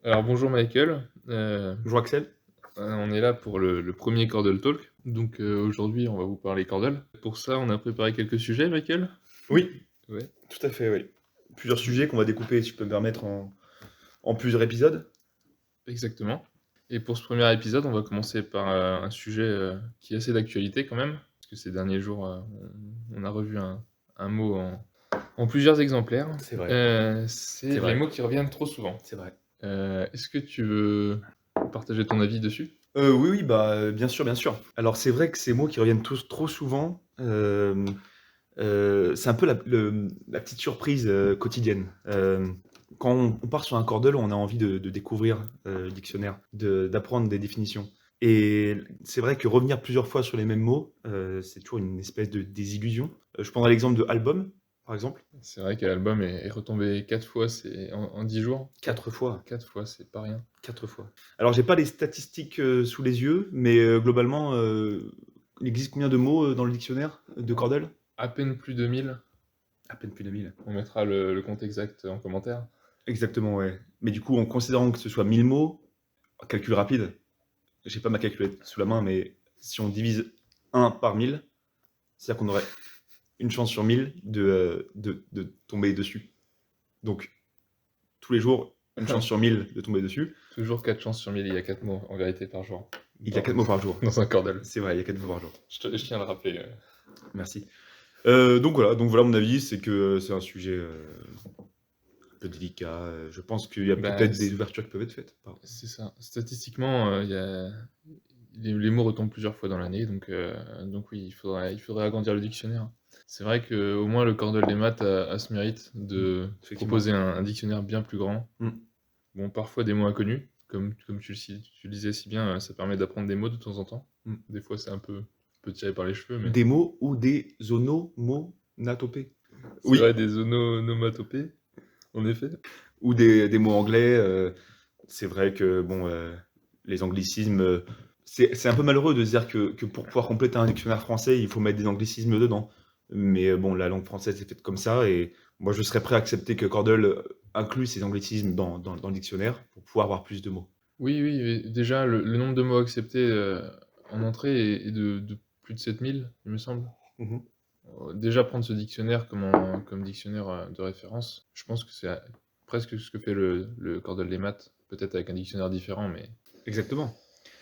Alors bonjour Michael, Bonjour Axel. on est là pour le premier Cordel Talk, donc aujourd'hui on va vous parler Cordel. Pour ça on a préparé quelques sujets Michael? Oui, Ouais, tout à fait, oui. Plusieurs sujets qu'on va découper, si je peux me permettre, en plusieurs épisodes. exactement. Et pour ce premier épisode on va commencer par un sujet qui est assez d'actualité quand même, parce que ces derniers jours on a revu un mot en plusieurs exemplaires. C'est vrai, C'est c'est les vrai, mots qui reviennent trop souvent. c'est vrai. Est-ce que tu veux partager ton avis dessus? Oui, oui, bah, bien sûr, bien sûr. Alors c'est vrai que ces mots qui reviennent tous trop souvent, c'est un peu la petite surprise, quotidienne. Quand on part sur un cordel, on a envie de découvrir, le dictionnaire, d'apprendre des définitions et c'est vrai que revenir plusieurs fois sur les mêmes mots, c'est toujours une espèce de désillusion. Je prendrai l'exemple de album, par exemple. C'est vrai que l'album est retombé 4 fois en 10 jours. 4 fois. 4 fois, c'est pas rien. 4 fois. Alors j'ai pas les statistiques, sous les yeux, mais globalement, il existe combien de mots, dans le dictionnaire de Cordel? À peine plus de 1000. À peine plus de 1000. On mettra le compte exact en commentaire. Exactement, ouais. Mais du coup, en considérant que ce soit 1000 mots, calcul rapide, j'ai pas ma calculette sous la main, mais si on divise 1 par 1000, c'est-à-dire qu'on aurait une chance sur 1000 de tomber dessus. Donc tous les jours, une chance sur 1000 de tomber dessus. Toujours 4 chances sur 1000, il y a 4 mots en vérité par jour. Il y a 4 mots par jour. Dans un cordel. C'est vrai, il y a 4 mots par jour. Je tiens à le rappeler. Merci. Donc voilà mon avis, c'est que c'est un sujet un peu délicat. Je pense qu'il y a peut-être des ouvertures qui peuvent être faites. Pardon. C'est ça. Statistiquement, les mots retombent plusieurs fois dans l'année, donc oui, il faudrait agrandir le dictionnaire. C'est vrai qu'au moins le cordel des maths a ce mérite de Effectivement. proposer un dictionnaire bien plus grand. Mm. Bon, parfois des mots inconnus, comme tu le disais si bien, ça permet d'apprendre des mots de temps en temps. Mm. Des fois, c'est un peu tiré par les cheveux, mais Des mots ou des onomatopées. c'est Oui, vrai, des onomatopées, en effet. ou des mots anglais. C'est vrai que bon, les anglicismes, c'est un peu malheureux de se dire que pour pouvoir compléter un dictionnaire français, il faut mettre des anglicismes dedans. Mais bon, la langue française est faite comme ça, et moi je serais prêt à accepter que Cordel inclue ces anglicismes dans le dictionnaire pour pouvoir avoir plus de mots. Oui, oui, et déjà, le nombre de mots acceptés en entrée est de plus de 7000, il me semble. Mhm. Déjà, prendre ce dictionnaire comme dictionnaire de référence, je pense que c'est presque ce que fait le Cordel des maths, peut-être avec un dictionnaire différent, mais Exactement.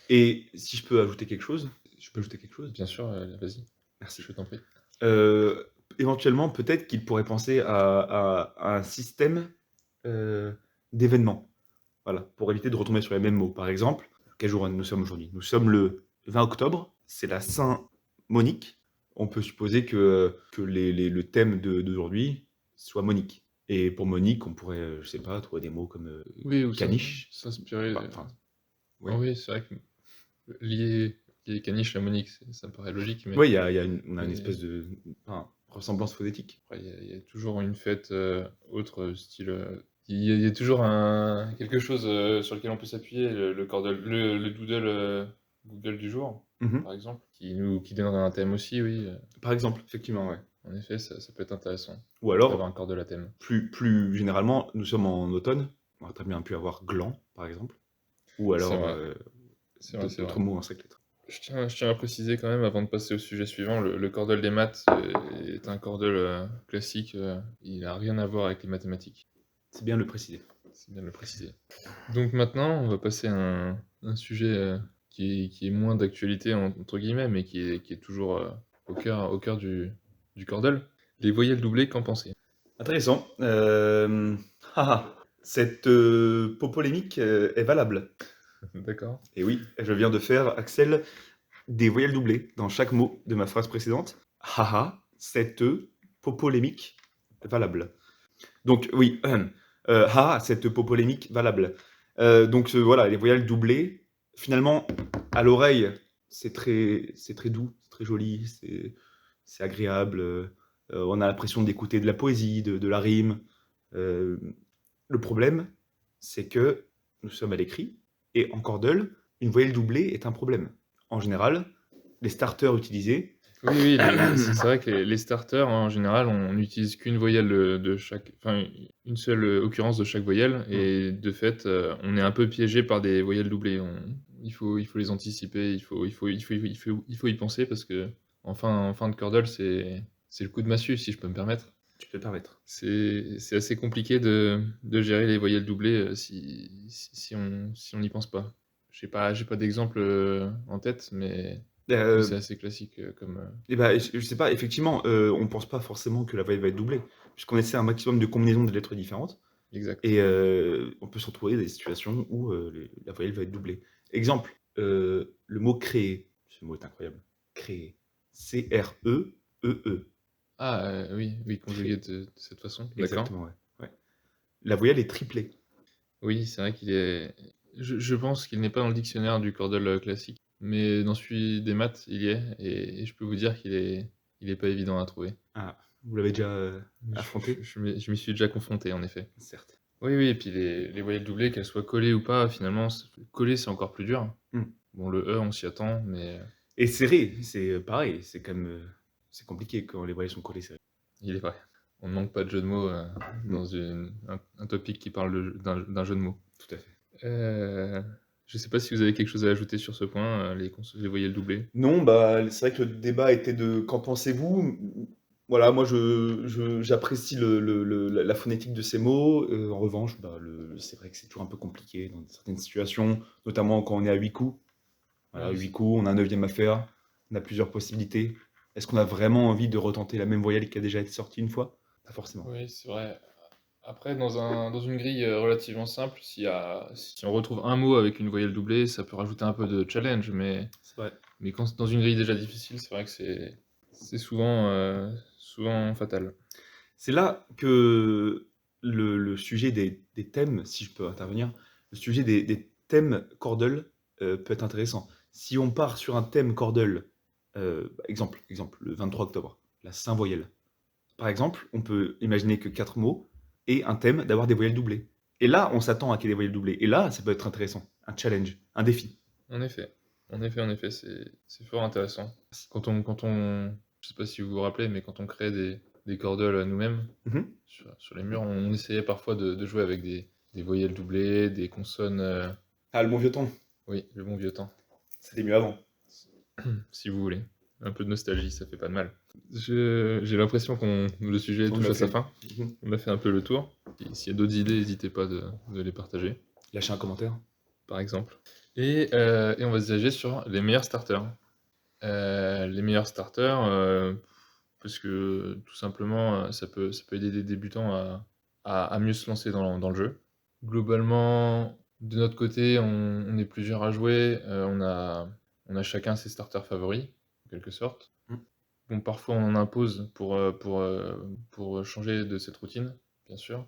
Et si je peux ajouter quelque chose, je peux ajouter quelque chose. bien sûr, vas-y, Merci. je t'en prie. Éventuellement, peut-être qu'il pourrait penser à un système d'événements. Voilà, pour éviter de retomber sur les mêmes mots. Par exemple, quel jour nous sommes aujourd'hui? Nous sommes le 20 octobre, c'est la Saint-Monique. On peut supposer que le thème d'aujourd'hui soit Monique. Et pour Monique, on pourrait, je sais pas, trouver des mots comme Oui, ou caniche. s'inspirer. Enfin, Ah ouais. oui, c'est vrai que lier caniche à Monique, ça me paraît logique, mais Ouais, on a une mais- espèce de ressemblance phonétique. après, il y a toujours une fête autre, style. Il y a toujours quelque chose sur lequel on peut s'appuyer, le cordel, le doodle Google du jour, Mhm. par exemple, qui donnerait un thème aussi, oui. Par exemple, effectivement, ouais. En effet, ça peut être intéressant Ou d'avoir alors, un cordel à thème. plus généralement, nous sommes en automne. On aurait très bien pu avoir gland, par exemple. Ou C'est alors vrai, c'est vrai, c'est vrai. d'autres mots en 5 lettres. Je tiens à préciser quand même, avant de passer au sujet suivant, le cordel des maths est un cordel classique, il n'a rien à voir avec les mathématiques. C'est bien de le préciser. C'est bien de le préciser. Donc maintenant, on va passer à un sujet qui est moins d'actualité, entre guillemets, mais qui est toujours au cœur du cordel. Les voyelles doublées, qu'en pensez? Intéressant. Cette polémique est valable. D'accord. Et oui, je viens de faire, Axel, des voyelles doublées dans chaque mot de ma phrase précédente. Cette polémique valable. Donc oui, cette polémique valable. Donc voilà, les voyelles doublées, finalement, à l'oreille, c'est très doux, c'est très joli, c'est agréable. On a l'impression d'écouter de la poésie, de la rime. Le problème, c'est que nous sommes à l'écrit, et en cordel, une voyelle doublée est un problème. En général, les starters utilisés, Oui, oui, c'est vrai que les starters, en général, on n'utilise qu'une voyelle, de chaque enfin, une seule, occurrence de chaque voyelle Mmh. et de fait, on est un peu piégé par des voyelles doublées. Il faut les anticiper, il faut y penser parce qu'en fin de cordel, c'est le coup de massue, si je peux me permettre. Tu peux te permettre. C'est assez compliqué de gérer les voyelles doublées, si on n'y pense pas. J'ai pas d'exemple, en tête, mais c'est Heu assez classique, comme, Et bah, je sais pas, effectivement, on pense pas forcément que la voyelle va être doublée, puisqu'on essaie un maximum de combinaisons de lettres différentes exact. et on peut se retrouver dans des situations où, la voyelle va être doublée. Exemple, le mot créer, ce mot est incroyable. Créer. C-R-E-E-E. Ah, oui, oui, conjugué Créer. de cette façon, d'accord. Exactement, ouais. Ouais. La voyelle est triplée. Oui, c'est vrai qu'il est je pense qu'il n'est pas dans le dictionnaire du Cordel, classique, mais dans celui des maths, il y est et je peux vous dire qu'il est pas évident à trouver. Ah, vous l'avez déjà, affronté? Je m'y suis déjà confronté, en effet. Certes. Oui, oui et puis les voyelles doublées, qu'elles soient collées ou pas, finalement, coller, c'est encore plus dur. Mmh. Bon, le E, on s'y attend, mais Et serré, c'est, pareil, c'est quand même, c'est compliqué quand les voyelles sont collées serrées. il est vrai. On ne manque pas de jeux de mots, Mmh, dans un topic qui parle d'un jeu de mots. tout à fait. Heu, je sais pas si vous avez quelque chose à ajouter sur ce point, les voyelles doublées? Non, bah, c'est vrai que le débat était de qu'en pensez-vous? Voilà, moi j'apprécie la phonétique de ces mots, en revanche, bah, c'est vrai que c'est toujours un peu compliqué dans certaines situations, notamment quand on est à 8 coups. Voilà, Oui, 8 coups, on a un 9e à faire, on a plusieurs possibilités. Est-ce qu'on a vraiment envie de retenter la même voyelle qui a déjà été sortie une fois? Pas forcément. oui, c'est vrai. Après, dans une grille, relativement simple, si on retrouve un mot avec une voyelle doublée, ça peut rajouter un peu de challenge, C'est vrai. mais quand c'est dans une grille déjà difficile, c'est vrai que c'est souvent fatal. C'est là que le sujet des thèmes, si je peux intervenir, le sujet des thèmes Cordel, peut être intéressant. Si on part sur un thème Cordel, exemple, le 23 octobre, la Saint-voyelle. Par exemple, on peut imaginer que 4 mots et un thème d'avoir des voyelles doublées. Et là, on s'attend à qu'il y ait des voyelles doublées. Et là, ça peut être intéressant, un challenge, un défi. En effet. En effet, c'est fort intéressant. Quand on je sais pas si vous vous rappelez, mais quand on crée des cordels à nous-mêmes, Mmh. sur les murs, on essayait parfois de jouer avec des voyelles doublées, des consonnes, Ah, le bon vieux temps, oui, le bon vieux temps, c'était mieux avant. si vous voulez. Un peu de nostalgie, ça fait pas de mal. J'ai l'impression qu'on le sujet On touche a à sa fait. fin. Mmh. On a fait un peu le tour. S'il y a d'autres idées, n'hésitez pas de les partager, Lâchez un commentaire. par exemple. Et on va se diriger sur les meilleurs starters. Les meilleurs starters, parce que tout simplement, ça peut aider des débutants à mieux se lancer dans le jeu. Globalement, de notre côté, on est plusieurs à jouer, on a chacun ses starters favoris, en quelque sorte. Mmh. Bon, parfois on en impose pour changer de cette routine, bien sûr.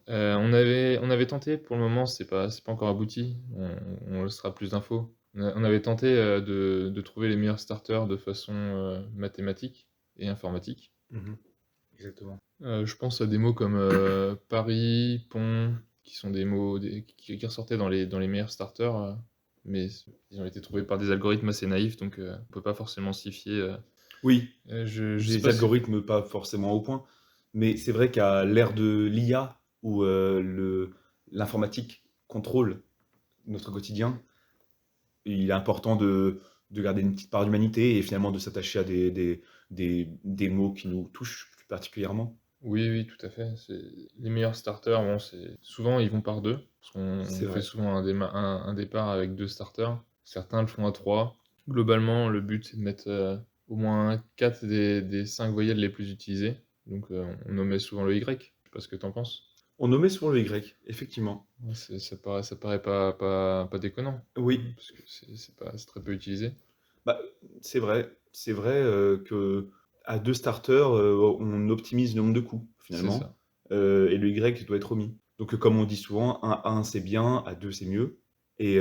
On avait tenté, pour le moment, c'est pas encore abouti, on laissera plus d'infos. On avait tenté, de trouver les meilleurs starters de façon, mathématique et informatique. Mmh. Exactement. Je pense à des mots comme, pari, pont, qui sont des mots qui ressortaient dans les meilleurs starters, mais ils ont été trouvés par des algorithmes assez naïfs, donc on peut pas forcément s'y fier, Oui, je sais des pas si algorithmes pas forcément au point, mais c'est vrai qu'à l'ère de l'IA où, l'informatique contrôle notre quotidien, il est important de garder une petite part d'humanité et finalement de s'attacher à des mots qui nous touchent plus particulièrement. oui, oui, tout à fait. Les meilleurs starters, bon, souvent ils vont par deux, parce qu'on C'est on fait vrai. souvent un départ avec deux starters. Certains le font à trois. Globalement, le but c'est de mettre au moins 4 des 5 voyelles les plus utilisées. Donc on omet souvent le Y. Je sais pas ce que tu en penses. On nommait souvent le Y, effectivement. Ouais, ça paraît pas déconnant, Oui, parce que c'est très peu utilisé. bah, c'est vrai, qu'à 2 starters, on optimise le nombre de coups, C'est finalement, ça. et le Y doit être omis. Donc, comme on dit souvent, à 1 c'est bien, à 2 c'est mieux et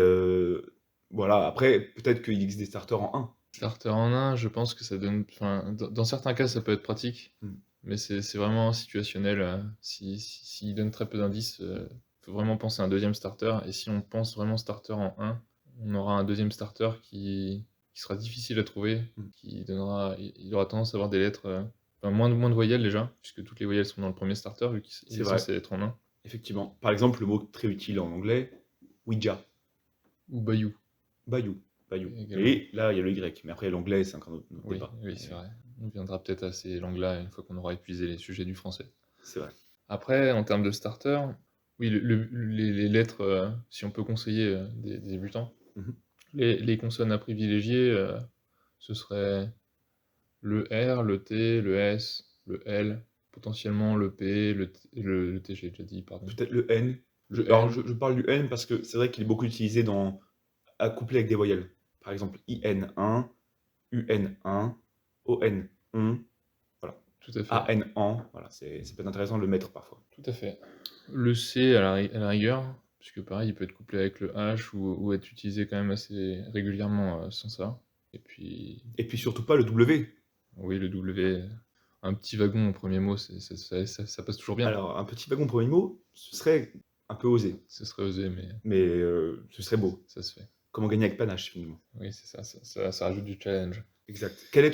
voilà, après peut-être qu'il existe des starters en 1. Starter en un, je pense que ça donne. Enfin, dans certains cas, ça peut être pratique, Mmh, mais c'est vraiment situationnel. S'il donne très peu d'indices, faut vraiment penser à un deuxième starter. Et si on pense vraiment starter en un, on aura un deuxième starter qui sera difficile à trouver, Mmh. il aura tendance à avoir des lettres, enfin moins de voyelles déjà, puisque toutes les voyelles sont dans le premier starter vu qu'il C'est est vrai. censé être en un. Effectivement. Par exemple, le mot très utile en anglais, Ouija, Ou Bayou Bayou, Bayou. également. Et là, il y a le Y, mais après l'anglais, c'est encore notre Oui, débat. oui, c'est vrai. On viendra peut-être à ces langues-là une fois qu'on aura épuisé les sujets du français. C'est vrai. Après, en termes de starter, oui, les lettres, si on peut conseiller, des débutants, Mmh. les consonnes à privilégier, ce serait le R, le T, le S, le L, potentiellement le P, le T, j'ai déjà dit, pardon. Peut-être le N. Le Alors, N, je parle du N parce que c'est vrai qu'il est beaucoup utilisé accouplé avec des voyelles. Par exemple, IN1, UN1, ON, on, voilà. tout à fait, AN1, voilà, c'est peut-être intéressant de le mettre parfois. tout à fait. Le C à la rigueur, puisque pareil, il peut être couplé avec le H ou être utilisé quand même assez régulièrement, sans ça. Et puis, Et puis surtout pas le W. oui, le W, un petit wagon au premier mot, ça passe toujours bien. Alors, un petit wagon premier mot, ce serait un peu osé, Ce serait osé, mais mais ce serait beau. ça se fait. Comment gagner avec panache, finalement. Oui, c'est ça, ça rajoute du challenge. Exact. Quel est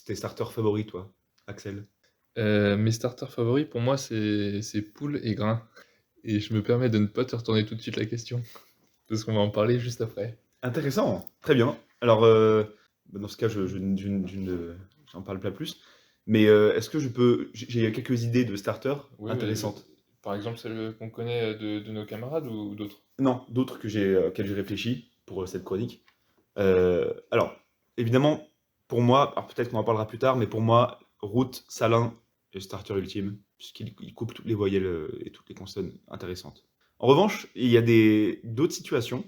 tes starters favoris, toi, Axel? Mes starters favoris, pour moi, c'est poule et grain. Et je me permets de ne pas te retourner tout de suite la question, parce qu'on va en parler juste après. Intéressant, très bien. Alors, dans ce cas, j'en parle pas plus. Mais est-ce que j'ai quelques idées de starters Oui, intéressantes. par exemple, celle qu'on connaît de nos camarades ou d'autres? Non, d'autres auxquelles j'ai réfléchi pour cette chronique. Alors, évidemment, pour moi, alors peut-être qu'on en parlera plus tard, mais pour moi, Root, Salin est le starter ultime, puisqu'il coupe toutes les voyelles et toutes les consonnes intéressantes. En revanche, il y a d'autres situations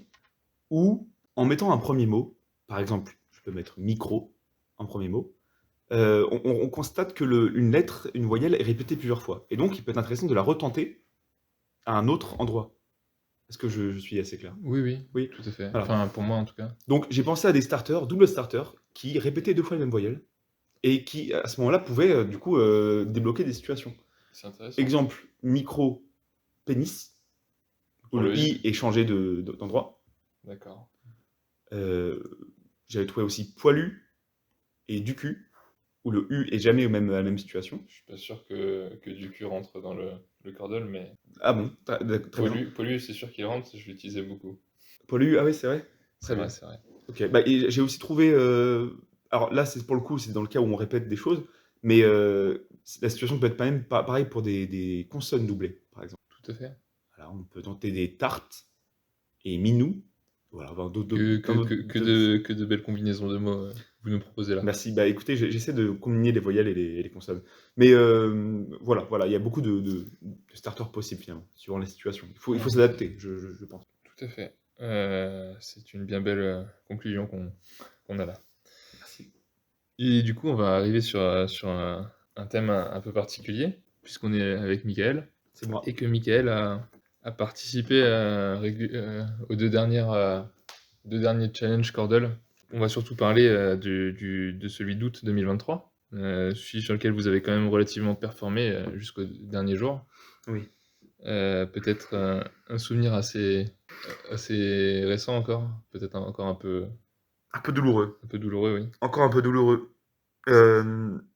où, en mettant un premier mot, par exemple, je peux mettre micro en premier mot, on constate que une lettre, une voyelle est répétée plusieurs fois. Et donc, il peut être intéressant de la retenter à un autre endroit. Est-ce que je suis assez clair? Oui, oui, Oui. tout à fait. Voilà. Enfin, pour moi en tout cas. Donc, j'ai pensé à des starters, double starters, qui répétaient 2 fois la même voyelle, et qui, à ce moment-là, pouvaient, du coup, débloquer des situations. C'est intéressant. Exemple, micro, pénis, où Pour le le i est changé d'endroit. D'accord. J'avais trouvé aussi poilu et du cul, où le u est jamais à la même situation. Je suis pas sûr que du cul rentre dans le cordel, mais Ah bon, très bien. pollu, c'est sûr qu'il rentre, je l'utilisais beaucoup. Poilu, ah oui, c'est vrai. C'est Très vrai, bien. c'est vrai. Ok, bah, et j'ai aussi trouvé. Alors là, c'est pour le coup, c'est dans le cas où on répète des choses, mais la situation peut être même pareil pour des consonnes doublées, par exemple. Tout à fait. Alors, on peut tenter des tartes et minou. Voilà, enfin, Que, plein que, que, que de, que de belles combinaisons de mots vous nous proposez là. Merci. Bah écoutez, j'essaie de combiner les voyelles et les consonnes. Mais voilà, il y a beaucoup de starters possibles finalement, suivant les situations. Il faut s'adapter, je pense. Tout à fait. C'est une bien belle conclusion qu'on a là. Merci. Et du coup, on va arriver sur un thème un peu particulier, puisqu'on est avec Michael, C'est moi. et que Michael a participé aux deux derniers challenges Cordel. On va surtout parler de celui d'août 2023, celui sur lequel vous avez quand même relativement performé jusqu'au dernier jour. Oui. Peut-être un souvenir assez récent encore, peut-être encore un peu Un peu douloureux. douloureux, oui. Encore un peu douloureux.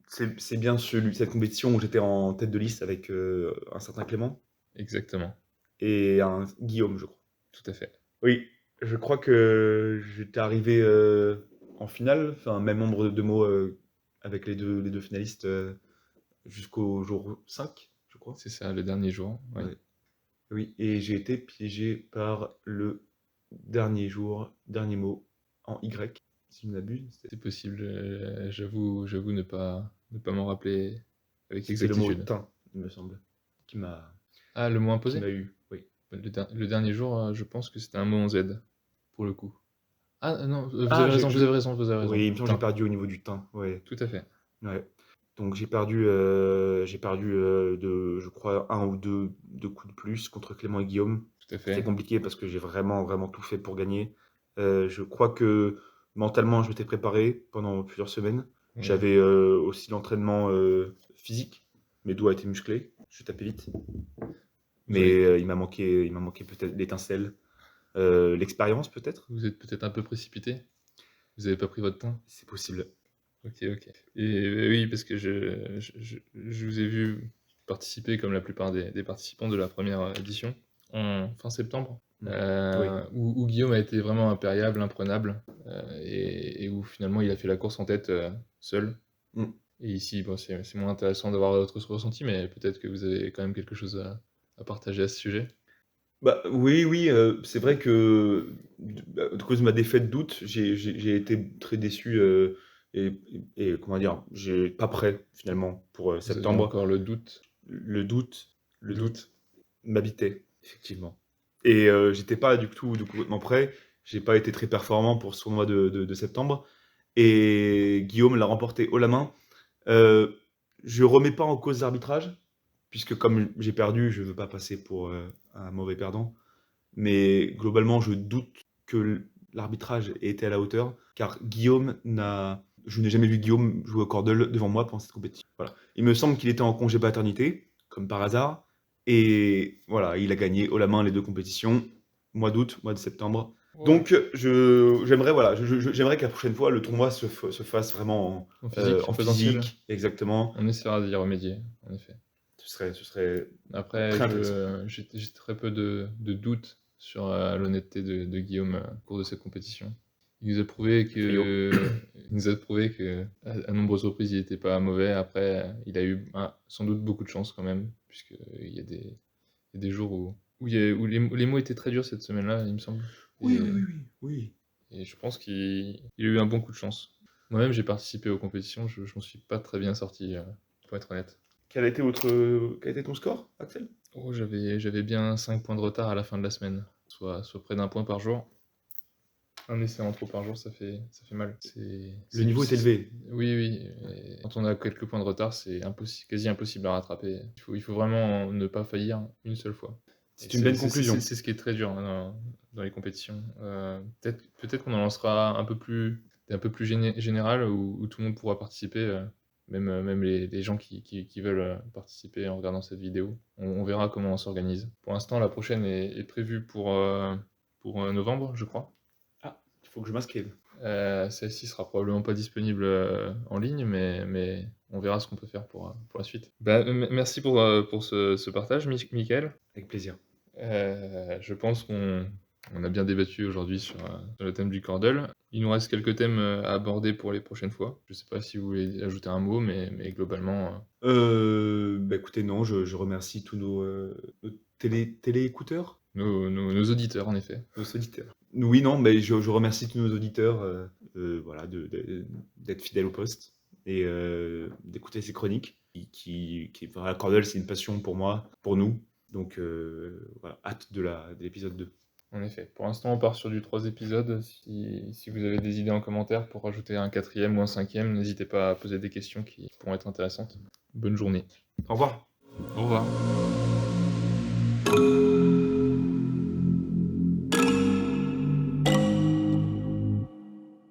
C'est bien cette compétition où j'étais en tête de liste avec un certain Clément Exactement, et un Guillaume, je crois. tout à fait. Oui, je crois que j'étais arrivé en finale, enfin même nombre de mots avec les deux finalistes jusqu'au jour 5, je crois. C'est ça, le dernier jour. Oui. Ouais. Oui, et j'ai été piégé par le dernier jour, dernier mot en Y, si je ne m'abuse. C'est possible, j'avoue ne pas m'en rappeler avec C'était le mot exactitude. teint, il me semble, qui m'a Ah, le mot qui imposé? m'a eu. Oui. Le dernier jour, je pense que c'était un mot en Z, pour le coup. Ah non, vous Ah, avez raison, vous avez raison. Oui, il me semble que j'ai Teint. perdu au niveau du teint. Ouais. Tout à fait. Ouais. Donc j'ai perdu, je crois, un ou deux coups de plus contre Clément et Guillaume. Tout à C'était fait. compliqué parce que j'ai vraiment, vraiment tout fait pour gagner. Je crois que mentalement, je m'étais préparé pendant plusieurs semaines. Oui. J'avais aussi l'entraînement physique. Mes doigts étaient musclés. Je tapais vite. Mais il m'a manqué peut-être l'étincelle. L'expérience peut-être. Vous êtes peut-être un peu précipité. Vous avez pas pris votre temps? C'est possible. Ok, ok. Et oui, parce que je vous ai vu participer, comme la plupart des participants de la première édition, en fin septembre, Oui. où Guillaume a été vraiment impériable, imprenable, et où finalement il a fait la course en tête seul. Mm. Et ici, bon, c'est moins intéressant d'avoir votre ressenti, mais peut-être que vous avez quand même quelque chose à partager à ce sujet. Bah, oui, c'est vrai que à cause de ma défaite d'août, j'ai été très déçu, et comment dire? J'ai pas prêt finalement pour, Vous avez septembre. encore le doute. Le doute Doute. m'habitait effectivement et j'étais pas du coup complètement prêt. J'ai pas été très performant pour ce tournoi de septembre et Guillaume l'a remporté haut la main. Heu, je remets pas en cause l'arbitrage puisque comme j'ai perdu, je veux pas passer pour, un mauvais perdant. Mais globalement, je doute que l'arbitrage ait été à la hauteur, car je n'ai jamais vu Guillaume jouer au cordel devant moi pendant cette compétition. Voilà. Il me semble qu'il était en congé paternité, comme par hasard, et voilà, il a gagné haut la main les 2 compétitions, mois d'août, mois de septembre. Ouais. Donc, j'aimerais, voilà, j'aimerais que la prochaine fois, le tournoi se fasse vraiment En physique, en présentiel, physique, exactement. on essaiera d'y remédier, en effet. Ce serait Après, très intéressant. j'ai très peu de doutes sur l'honnêteté de Guillaume au cours de cette compétition. Il nous a prouvé Brio. à nombreuses reprises, il n'était pas mauvais. Après, il a eu sans doute beaucoup de chance quand même, puisqu'il y a des jours où les mots étaient très durs cette semaine-là, il me semble. Oui, Et, oui, oui, oui. et je pense qu'il a eu un bon coup de chance. Moi-même, j'ai participé aux compétitions, je m'en suis pas très bien sorti, pour être honnête. Quel a été ton score, Axel? Oh, j'avais bien 5 points de retard à la fin de la semaine, soit près d'un point par jour. Un essai en trop par jour, ça fait mal. Le niveau est élevé. Oui, oui. Et quand on a quelques points de retard, c'est quasi impossible à rattraper. Il faut vraiment ne pas faillir une seule fois. Et C'est une belle conclusion. c'est ce qui est très dur, hein, dans les compétitions. Peut-être qu'on en lancera un peu plus général où tout le monde pourra participer, même les gens qui veulent participer en regardant cette vidéo. On verra comment on s'organise. Pour l'instant, la prochaine est prévue pour novembre, je crois. Ah, il faut que je m'inscrive. Celle-ci sera probablement pas disponible en ligne, mais on verra ce qu'on peut faire pour la suite. Bah, merci pour ce partage, Mickaël. Avec plaisir. Je pense qu'on a bien débattu aujourd'hui sur le thème du cordel. Il nous reste quelques thèmes à aborder pour les prochaines fois. Je sais pas si vous voulez ajouter un mot, mais globalement, Bah, écoutez, non, je remercie tous nos téléécouteurs, nos auditeurs, en effet. nos auditeurs. Oui, non, mais je remercie tous nos auditeurs, voilà, d'être fidèles au poste et d'écouter ces chroniques voilà, Cordel, c'est une passion pour moi, pour nous. Donc voilà, hâte de l'épisode 2. En effet. Pour l'instant, on part sur du 3 épisodes. Si vous avez des idées en commentaire pour rajouter un quatrième ou un cinquième, n'hésitez pas à poser des questions qui pourront être intéressantes. Bonne journée. Au revoir. Au revoir.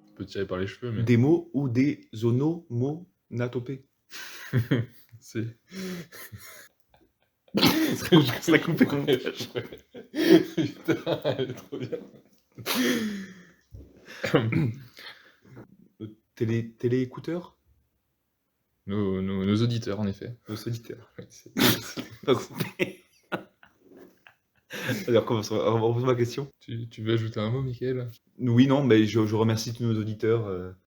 On peut tirer par les cheveux, mais Des mots ou des onomatopées. c'est... Je serais coupé au montage. Putain, elle est trop bien. Téléécouteurs, Nos auditeurs, en effet. nos auditeurs. Ouais, Pas coupé. Alors, repose ma question. Tu veux ajouter un mot, Mickaël? Oui, non, mais je remercie tous nos auditeurs